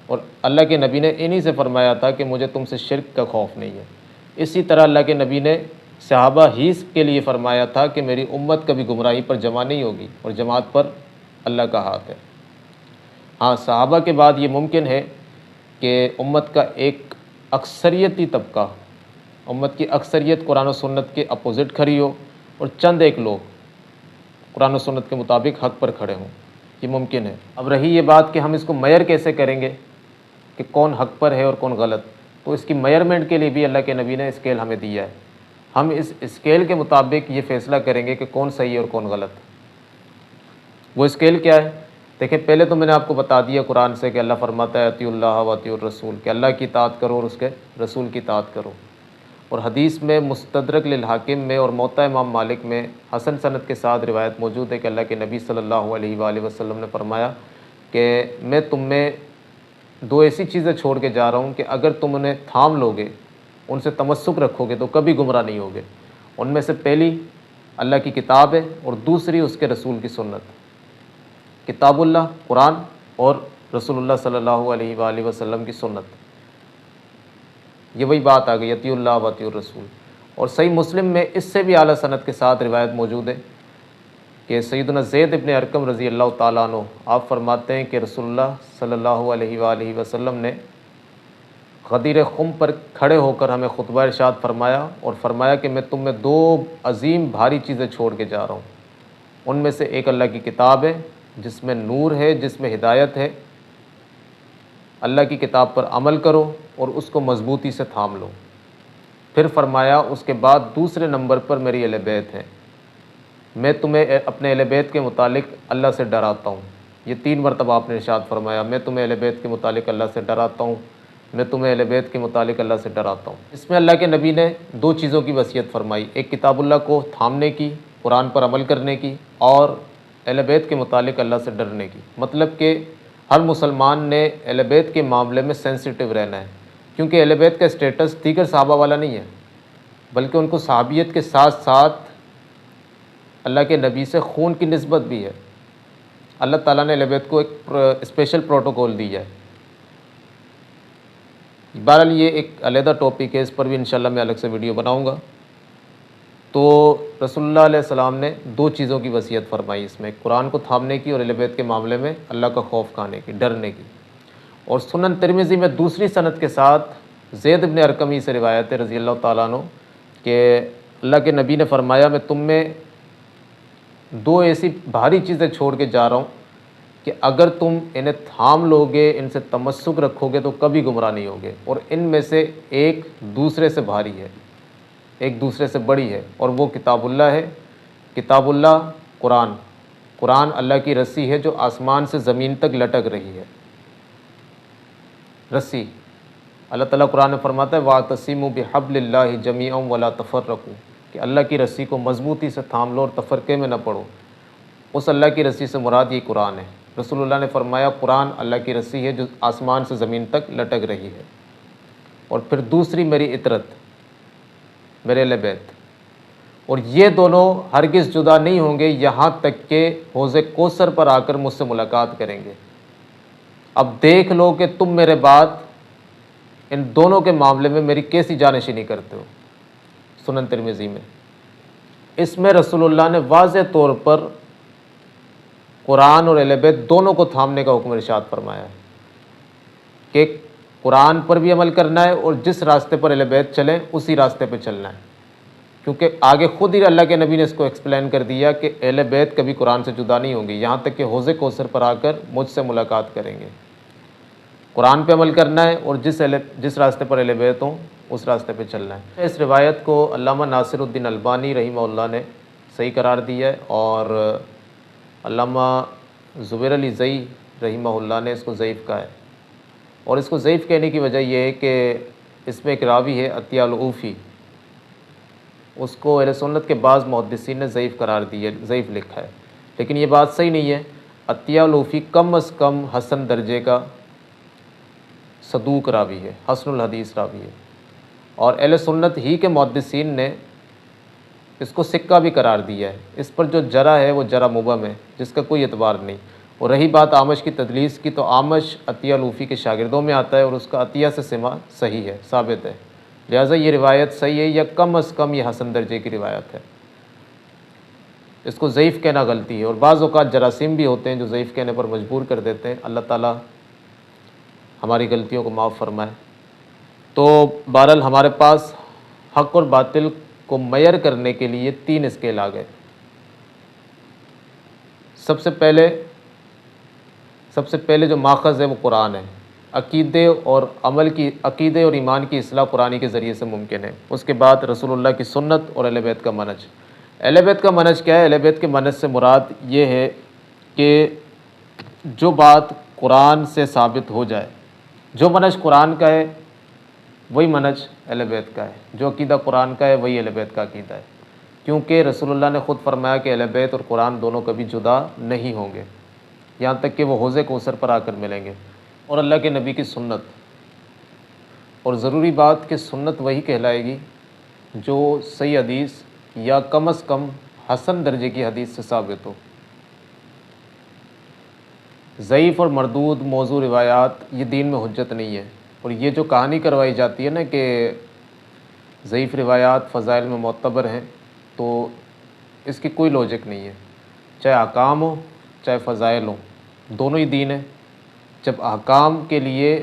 اور اللہ کے نبی نے انہی سے فرمایا تھا کہ مجھے تم سے شرک کا خوف نہیں ہے۔ اسی طرح اللہ کے نبی نے صحابہ ہی کے لیے فرمایا تھا کہ میری امت کبھی گمراہی پر جمع نہیں ہوگی، اور جماعت پر اللہ کا ہاتھ ہے۔ ہاں، صحابہ کے بعد یہ ممکن ہے کہ امت کا ایک اکثریتی طبقہ، امت کی اکثریت قرآن و سنت کے اپوزٹ کھڑی ہو، اور چند ایک لوگ قرآن و سنت کے مطابق حق پر کھڑے ہوں، یہ ممکن ہے۔ اب رہی یہ بات کہ ہم اس کو میئر کیسے کریں گے کہ کون حق پر ہے اور کون غلط، تو اس کی میئرمنٹ کے لیے بھی اللہ کے نبی نے اسکیل ہمیں دیا ہے۔ ہم اس اسکیل کے مطابق یہ فیصلہ کریں گے کہ کون صحیح ہے اور کون غلط۔ وہ اسکیل کیا ہے؟ دیکھیں، پہلے تو میں نے آپ کو بتا دیا قرآن سے کہ اللہ فرماتا ہے اطیعوا اللہ و اطیعوا الرسول، کہ اللہ کی اطاعت کرو اور اس کے رسول کی اطاعت کرو، اور حدیث میں مستدرک للحاکم میں اور موطا امام مالک میں حسن سند کے ساتھ روایت موجود ہے کہ اللہ کے نبی صلی اللہ علیہ وآلہ وسلم نے فرمایا کہ میں تم میں 2 ایسی چیزیں چھوڑ کے جا رہا ہوں کہ اگر تم انہیں تھام لو گے، ان سے تمسک رکھو گے تو کبھی گمراہ نہیں ہوگے۔ ان میں سے پہلی اللہ کی کتاب ہے اور دوسری اس کے رسول کی سنت۔ کتاب اللہ قرآن اور رسول اللہ صلی اللہ علیہ وآلہ وسلم کی سنت، یہ وہی بات آ گئی، اطیعوا اللہ و اطیعوا الرسول۔ اور صحیح مسلم میں اس سے بھی اعلیٰ سند کے ساتھ روایت موجود ہے کہ سیدنا زید ابن ارقم رضی اللہ تعالیٰ عنہ آپ فرماتے ہیں کہ رسول اللہ صلی اللہ علیہ وآلہ وسلم نے غدیر خم پر کھڑے ہو کر ہمیں خطبہ ارشاد فرمایا اور فرمایا کہ میں تم میں دو عظیم بھاری چیزیں چھوڑ کے جا رہا ہوں، ان میں سے ایک اللہ کی کتاب ہے جس میں نور ہے، جس میں ہدایت ہے، اللہ کی کتاب پر عمل کرو اور اس کو مضبوطی سے تھام لو۔ پھر فرمایا اس کے بعد دوسرے نمبر پر میری اہل بیت ہیں، میں تمہیں اپنے اہل بیت کے متعلق اللہ سے ڈراتا ہوں۔ یہ 3 مرتبہ آپ نے ارشاد فرمایا، میں تمہیں اہل بیت کے متعلق اللہ سے ڈراتا ہوں، میں تمہیں اہل بیت کے متعلق اللہ سے ڈراتا ہوں۔ اس میں اللہ کے نبی نے 2 چیزوں کی وصیت فرمائی، ایک کتاب اللہ کو تھامنے کی، قرآن پر عمل کرنے کی، اور اہل بیت کے متعلق اللہ سے ڈرنے کی۔ مطلب کہ ہر مسلمان نے اہل بیت کے معاملے میں سینسیٹیو رہنا ہے، کیونکہ اہل بیت کا اسٹیٹس دیگر صحابہ والا نہیں ہے، بلکہ ان کو صحابیت کے ساتھ ساتھ اللہ کے نبی سے خون کی نسبت بھی ہے۔ اللہ تعالیٰ نے اہل بیت کو ایک اسپیشل پروٹوکول دیا ہے۔ بہرحال یہ ایک علیحدہ ٹاپک ہے، اس پر بھی انشاءاللہ میں الگ سے ویڈیو بناؤں گا۔ تو رسول اللہ علیہ السلام نے 2 چیزوں کی وصیت فرمائی اس میں، قرآن کو تھامنے کی اور اہل بیت کے معاملے میں اللہ کا خوف کھانے کی، ڈرنے کی۔ اور سنن ترمذی میں دوسری سند کے ساتھ زید ابن ارقم سے روایت ہے رضی اللہ تعالیٰ عنہ کہ اللہ کے نبی نے فرمایا میں تم میں 2 ایسی بھاری چیزیں چھوڑ کے جا رہا ہوں کہ اگر تم انہیں تھام لوگے، ان سے تمسک رکھو گے تو کبھی گمراہ نہیں ہوگے، اور ان میں سے ایک دوسرے سے بھاری ہے، ایک دوسرے سے بڑی ہے، اور وہ کتاب اللہ ہے۔ کتاب اللہ قرآن، قرآن اللہ کی رسی ہے جو آسمان سے زمین تک لٹک رہی ہے، رسی۔ اللہ تعالیٰ قرآن میں فرماتا ہے وَاعْتَصِمُوا بِحَبْلِ اللَّهِ جَمِيعًا وَلَا تَفَرَّقُوا، کہ اللہ کی رسی کو مضبوطی سے تھام لو اور تفرقے میں نہ پڑو۔ اس اللہ کی رسی سے مراد یہ قرآن ہے۔ رسول اللہ نے فرمایا قرآن اللہ کی رسی ہے جو آسمان سے زمین تک لٹک رہی ہے۔ اور پھر دوسری میری اطرت، میرے اہل بیت، اور یہ دونوں ہرگز جدا نہیں ہوں گے یہاں تک کہ حوض کوثر پر آ کر مجھ سے ملاقات کریں گے۔ اب دیکھ لو کہ تم میرے بعد ان دونوں کے معاملے میں میری کیسی جانشینی کرتے ہو۔ سنن ترمذی میں اس میں رسول اللہ نے واضح طور پر قرآن اور اہل بیت دونوں کو تھامنے کا حکم ارشاد فرمایا ہے کہ قرآن پر بھی عمل کرنا ہے اور جس راستے پر اہل بیت چلیں اسی راستے پہ چلنا ہے، کیونکہ آگے خود ہی اللہ کے نبی نے اس کو ایکسپلین کر دیا کہ اہل بیت کبھی قرآن سے جدا نہیں ہوں گی یہاں تک کہ حوض کوثر پر آ کر مجھ سے ملاقات کریں گے۔ قرآن پہ عمل کرنا ہے اور جس راستے پر اہل بیت ہوں اس راستے پہ چلنا ہے۔ اس روایت کو علامہ ناصر الدین البانی رحمہ اللہ نے صحیح قرار دیا ہے، اور علامہ زبیر علی زئی رحمہ اللہ نے اس کو ضعیف کہا ہے، اور اس کو ضعیف کہنے کی وجہ یہ ہے کہ اس میں ایک راوی ہے عطیہ العوفی، اس کو اہل سنت کے بعض محدثین نے ضعیف قرار دی ہے، ضعیف لکھا ہے، لیکن یہ بات صحیح نہیں ہے۔ عطیہ العوفی کم از کم حسن درجے کا صدوق راوی ہے، حسن الحدیث راوی ہے، اور اہل سنت ہی کے محدثین نے اس کو سکہ بھی قرار دیا ہے۔ اس پر جو جرح ہے وہ جرح مبہم ہے جس کا کوئی اعتبار نہیں۔ اور رہی بات آمش کی تدلیس کی، تو آمش عطیہ العوفی کے شاگردوں میں آتا ہے اور اس کا عطیہ سے سماع صحیح ہے، ثابت ہے، لہٰذا یہ روایت صحیح ہے، یا کم از کم یہ حسن درجے کی روایت ہے۔ اس کو ضعیف کہنا غلطی ہے، اور بعض اوقات جراثیم بھی ہوتے ہیں جو ضعیف کہنے پر مجبور کر دیتے ہیں۔ اللہ تعالیٰ ہماری غلطیوں کو معاف فرمائے۔ تو بہرحال ہمارے پاس حق اور باطل کو میئر کرنے کے لیے 3 اسکیل آ گئے۔ سب سے پہلے جو ماخذ ہے وہ قرآن ہے۔ عقیدے اور ایمان کی اصلاح قرآن کے ذریعے سے ممکن ہے۔ اس کے بعد رسول اللہ کی سنت اور اہل بیت کا منہج۔ اہل بیت کا منہج کیا ہے؟ اہل بیت کے منہج سے مراد یہ ہے کہ جو بات قرآن سے ثابت ہو جائے، جو منہج قرآن کا ہے وہی منہج اہل بیت کا ہے، جو عقیدہ قرآن کا ہے وہی اہل بیت کا عقیدہ ہے، کیونکہ رسول اللہ نے خود فرمایا کہ اہل بیت اور قرآن دونوں کبھی جدا نہیں ہوں گے یہاں تک کہ وہ حوض کوثر پر آ کر ملیں گے۔ اور اللہ کے نبی کی سنت، اور ضروری بات کہ سنت وہی کہلائے گی جو صحیح حدیث یا کم از کم حسن درجے کی حدیث سے ثابت ہو۔ ضعیف اور مردود موضوع روایات یہ دین میں حجت نہیں ہے، اور یہ جو کہانی کروائی جاتی ہے نا کہ ضعیف روایات فضائل میں معتبر ہیں، تو اس کی کوئی لوجک نہیں ہے۔ چاہے احکام ہو چاہے فضائل ہو، دونوں ہی دین ہے۔ جب احکام کے لیے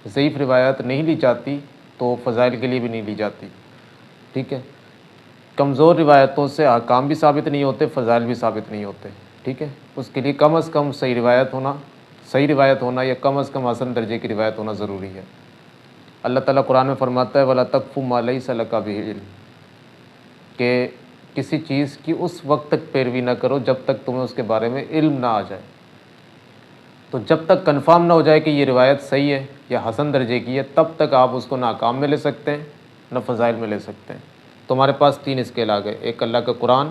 ضعیف روایات نہیں لی جاتی تو فضائل کے لیے بھی نہیں لی جاتی، ٹھیک ہے۔ کمزور روایتوں سے احکام بھی ثابت نہیں ہوتے، فضائل بھی ثابت نہیں ہوتے، ٹھیک ہے۔ اس کے لیے کم از کم صحیح روایت ہونا یا کم از کم حسن درجے کی روایت ہونا ضروری ہے۔ اللہ تعالیٰ قرآن میں فرماتا ہے وَلَا تَقْفُ مَا لَيْسَ لَكَ بِهِ عِلْمٌ، کہ کسی چیز کی اس وقت تک پیروی نہ کرو جب تک تمہیں اس کے بارے میں علم نہ آ جائے۔ تو جب تک کنفرم نہ ہو جائے کہ یہ روایت صحیح ہے یا حسن درجے کی ہے، تب تک آپ اس کو نہ احکام میں لے سکتے ہیں نہ فضائل میں لے سکتے ہیں۔ تو ہمارے پاس 3 اسکیل آ گئے، ایک اللہ کا قرآن،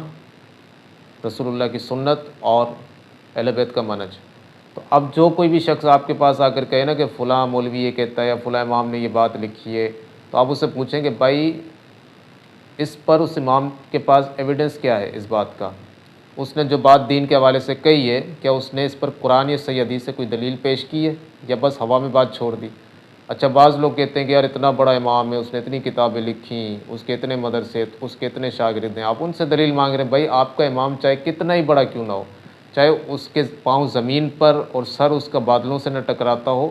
رسول اللہ کی سنت اور اہل بیت کا منہج۔ تو اب جو کوئی بھی شخص آپ کے پاس آ کر کہے نا کہ فلاں مولوی یہ کہتا ہے یا فلاں امام نے یہ بات لکھی ہے، تو آپ اس سے پوچھیں کہ بھائی اس پر اس امام کے پاس ایویڈنس کیا ہے اس بات کا؟ اس نے جو بات دین کے حوالے سے کہی ہے، کیا اس نے اس پر قرآن یا صحیح حدیث سے کوئی دلیل پیش کی ہے یا بس ہوا میں بات چھوڑ دی؟ اچھا، بعض لوگ کہتے ہیں کہ یار اتنا بڑا امام ہے، اس نے اتنی کتابیں لکھیں، اس کے اتنے مدرسے، اس کے اتنے شاگرد ہیں، آپ ان سے دلیل مانگ رہے ہیں۔ بھائی آپ کا امام چاہے کتنا ہی بڑا کیوں نہ ہو، چاہے اس کے پاؤں زمین پر اور سر اس کا بادلوں سے نہ ٹکراتا ہو،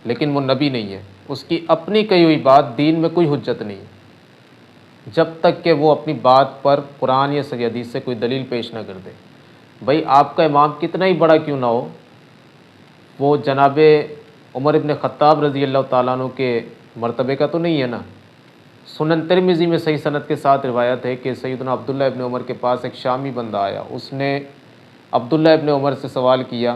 لیکن وہ نبی نہیں ہے، اس کی اپنی کہی ہوئی بات دین میں کوئی حجت نہیں ہے جب تک کہ وہ اپنی بات پر قرآن یا صحیح حدیث سے کوئی دلیل پیش نہ کر دے۔ بھائی آپ کا امام کتنا ہی بڑا کیوں نہ ہو، وہ جناب عمر ابن خطاب رضی اللہ تعالیٰ عنہ کے مرتبے کا تو نہیں ہے نا۔ سنن ترمذی میں صحیح سند کے ساتھ روایت ہے کہ سیدنا عبداللہ ابن عمر کے پاس ایک شامی بندہ آیا، اس نے عبداللہ ابن عمر سے سوال کیا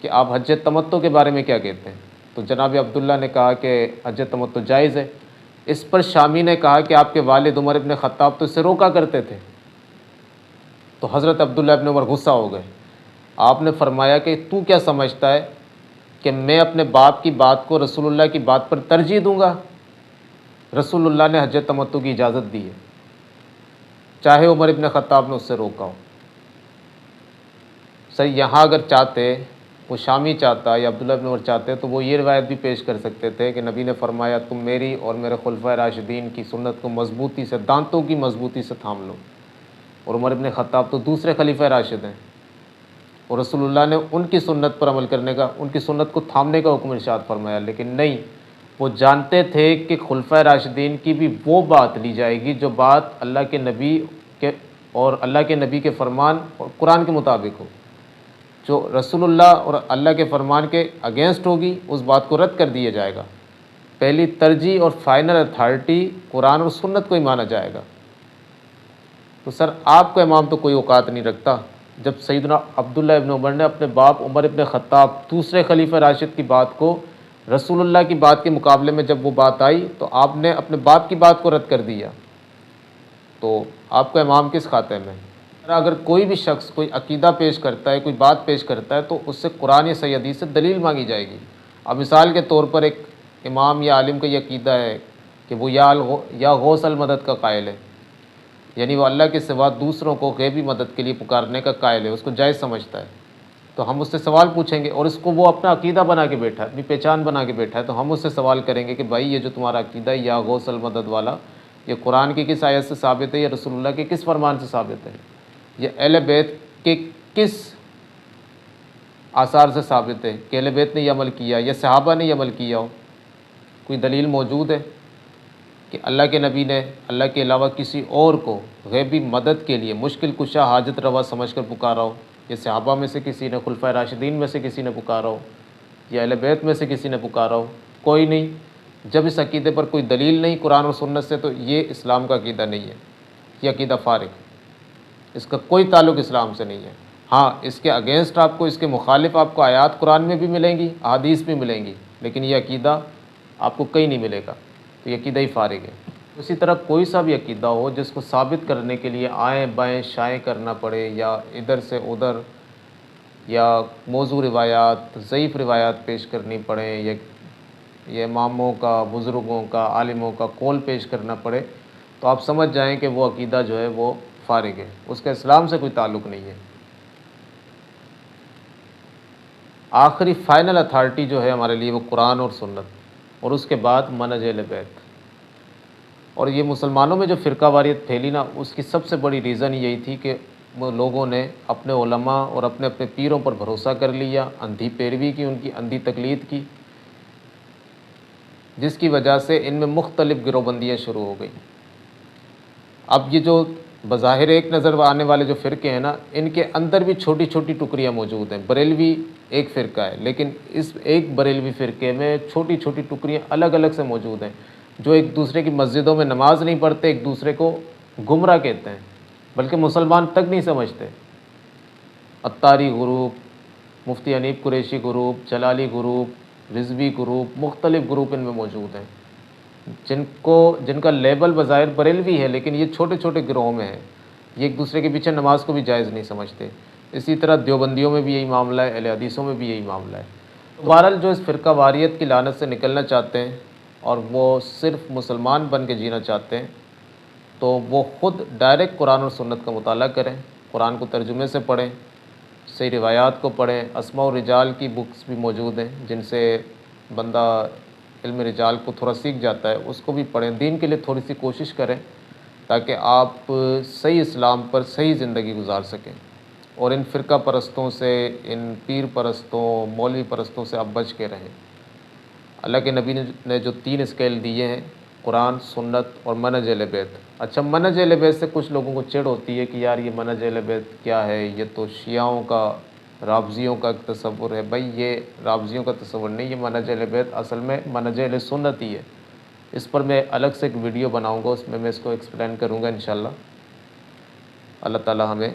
کہ آپ حج تمتع کے بارے میں کیا کہتے ہیں؟ تو جناب عبداللہ نے کہا کہ حج تمتع جائز ہے۔ اس پر شامی نے کہا کہ آپ کے والد عمر ابن خطاب تو اس سے روکا کرتے تھے۔ تو حضرت عبداللہ ابن عمر غصہ ہو گئے۔ آپ نے فرمایا کہ تو کیا سمجھتا ہے کہ میں اپنے باپ کی بات کو رسول اللہ کی بات پر ترجیح دوں گا؟ رسول اللہ نے حج تمتع کی اجازت دی ہے، چاہے عمر ابن خطاب نے اس سے روکا ہو۔ صحیح، یہاں اگر چاہتے، وہ شامی چاہتا یا عبداللہ ابن عمر چاہتے تو وہ یہ روایت بھی پیش کر سکتے تھے کہ نبی نے فرمایا تم میری اور میرے خلفائے راشدین کی سنت کو مضبوطی سے، دانتوں کی مضبوطی سے تھام لو۔ اور عمر ابن خطاب تو دوسرے خلیفہ راشد ہیں، اور رسول اللہ نے ان کی سنت پر عمل کرنے کا، ان کی سنت کو تھامنے کا حکم ارشاد فرمایا، لیکن نہیں، وہ جانتے تھے کہ خلفائے راشدین کی بھی وہ بات لی جائے گی جو بات اللہ کے نبی کے اور اللہ کے نبی کے فرمان اور قرآن کے مطابق ہو۔ جو رسول اللہ اور اللہ کے فرمان کے اگینسٹ ہوگی اس بات کو رد کر دیا جائے گا۔ پہلی ترجیح اور فائنل اتھارٹی قرآن اور سنت کو ہی مانا جائے گا۔ تو سر آپ کا امام تو کوئی اوقات نہیں رکھتا۔ جب سیدنا عبداللہ ابن عمر نے اپنے باپ عمر ابن خطاب دوسرے خلیفہ راشد کی بات کو رسول اللہ کی بات کے مقابلے میں جب وہ بات آئی تو آپ نے اپنے باپ کی بات کو رد کر دیا، تو آپ کا امام کس خاتے میں؟ اگر کوئی بھی شخص کوئی عقیدہ پیش کرتا ہے، کوئی بات پیش کرتا ہے، تو اس سے قرآن یا صحیح حدیث سے دلیل مانگی جائے گی۔ اب مثال کے طور پر ایک امام یا عالم کا یہ عقیدہ ہے کہ وہ یا غوث المدد کا قائل ہے، یعنی وہ اللہ کے سوا دوسروں کو غیبی مدد کے لیے پکارنے کا قائل ہے، اس کو جائز سمجھتا ہے، تو ہم اس سے سوال پوچھیں گے، اور اس کو وہ اپنا عقیدہ بنا کے بیٹھا ہے، اپنی پہچان بنا کے بیٹھا ہے، تو ہم اس سے سوال کریں گے کہ بھائی یہ جو تمہارا عقیدہ ہے یا غوث المدد والا، یہ قرآن کی کس آیت سے ثابت ہے یا رسول اللہ کے کس فرمان سے ثابت ہے؟ یہ اہل بیت کے کس آثار سے ثابت ہے کہ اہل بیت نے یہ عمل کیا یا صحابہ نے یہ عمل کیا ہو؟ کوئی دلیل موجود ہے کہ اللہ کے نبی نے اللہ کے علاوہ کسی اور کو غیبی مدد کے لیے مشکل کشا حاجت روا سمجھ کر پکارا ہو؟ یہ صحابہ میں سے کسی نے، خلفائے راشدین میں سے کسی نے پکارا ہو، یا اہل بیت میں سے کسی نے پکارا ہو؟ کوئی نہیں۔ جب اس عقیدے پر کوئی دلیل نہیں قرآن اور سنت سے، تو یہ اسلام کا عقیدہ نہیں ہے، یہ عقیدہ فارغ ہے، اس کا کوئی تعلق اسلام سے نہیں ہے۔ ہاں، اس کے اگینسٹ آپ کو، اس کے مخالف آپ کو آیات قرآن میں بھی ملیں گی، احادیث بھی ملیں گی، لیکن یہ عقیدہ آپ کو کہیں نہیں ملے گا، تو یہ عقیدہ ہی فارغ ہے۔ اسی طرح کوئی سا بھی عقیدہ ہو جس کو ثابت کرنے کے لیے آئیں بائیں شائیں کرنا پڑے، یا ادھر سے ادھر، یا موضوع روایات، ضعیف روایات پیش کرنی پڑیں، یا یہ اماموں کا، بزرگوں کا، عالموں کا قول پیش کرنا پڑے، تو آپ سمجھ جائیں کہ وہ عقیدہ جو ہے وہ فارغ ہے، اس کا اسلام سے کوئی تعلق نہیں ہے۔ آخری فائنل اتھارٹی جو ہے ہمارے لیے وہ قرآن اور سنت، اور اس کے بعد منہج اہل بیت۔ اور یہ مسلمانوں میں جو فرقہ واریت پھیلی نا، اس کی سب سے بڑی ریزن یہی تھی کہ وہ لوگوں نے اپنے علماء اور اپنے اپنے پیروں پر بھروسہ کر لیا، اندھی پیروی کی، ان کی اندھی تقلید کی، جس کی وجہ سے ان میں مختلف گروہ بندیاں شروع ہو گئیں۔ اب یہ جو بظاہر ایک نظر آنے والے جو فرقے ہیں نا، ان کے اندر بھی چھوٹی چھوٹی ٹکڑیاں موجود ہیں۔ بریلوی ایک فرقہ ہے، لیکن اس ایک بریلوی فرقے میں چھوٹی چھوٹی ٹکڑیاں الگ الگ سے موجود ہیں، جو ایک دوسرے کی مسجدوں میں نماز نہیں پڑھتے، ایک دوسرے کو گمراہ کہتے ہیں، بلکہ مسلمان تک نہیں سمجھتے۔ عطاری گروپ، مفتی Hanif Qureshi group, Jalali group, Rizvi group, مختلف گروپ ان میں موجود ہیں، جن کا لیبل بظاہر بریلوی ہے، لیکن یہ چھوٹے چھوٹے گروہوں میں ہیں۔ یہ ایک دوسرے کے پیچھے نماز کو بھی جائز نہیں سمجھتے۔ اسی طرح دیوبندیوں میں بھی یہی معاملہ ہے، اہل حدیثوں میں بھی یہی معاملہ ہے۔ بہرحال جو اس فرقہ واریت کی لعنت سے نکلنا چاہتے ہیں اور وہ صرف مسلمان بن کے جینا چاہتے ہیں، تو وہ خود ڈائریکٹ قرآن اور سنت کا مطالعہ کریں، قرآن کو ترجمے سے پڑھیں، صحیح روایات کو پڑھیں۔ اسماء و رجال کی بکس بھی موجود ہیں، جن سے بندہ علم رجال کو تھوڑا سیکھ جاتا ہے، اس کو بھی پڑھیں۔ دین کے لیے تھوڑی سی کوشش کریں تاکہ آپ صحیح اسلام پر صحیح زندگی گزار سکیں، اور ان فرقہ پرستوں سے، ان پیر پرستوں، مولوی پرستوں سے آپ بچ کے رہیں۔ اللہ کے نبی نے جو 3 اسکیل دیے ہیں، قرآن، سنت اور منہج اہل بیت۔ اچھا، منہج اہل بیت سے کچھ لوگوں کو چڑ ہوتی ہے کہ یار یہ منہج اہل بیت کیا ہے، یہ تو شیعوں کا، رافضیوں کا ایک تصور ہے۔ بھائی یہ رافضیوں کا تصور نہیں، یہ منہج اہل بیت اصل میں منہج اہل سنت ہی ہے۔ اس پر میں الگ سے ایک ویڈیو بناؤں گا، اس میں اس کو ایکسپلین کروں گا انشاءاللہ۔ اللہ تعالی ہمیں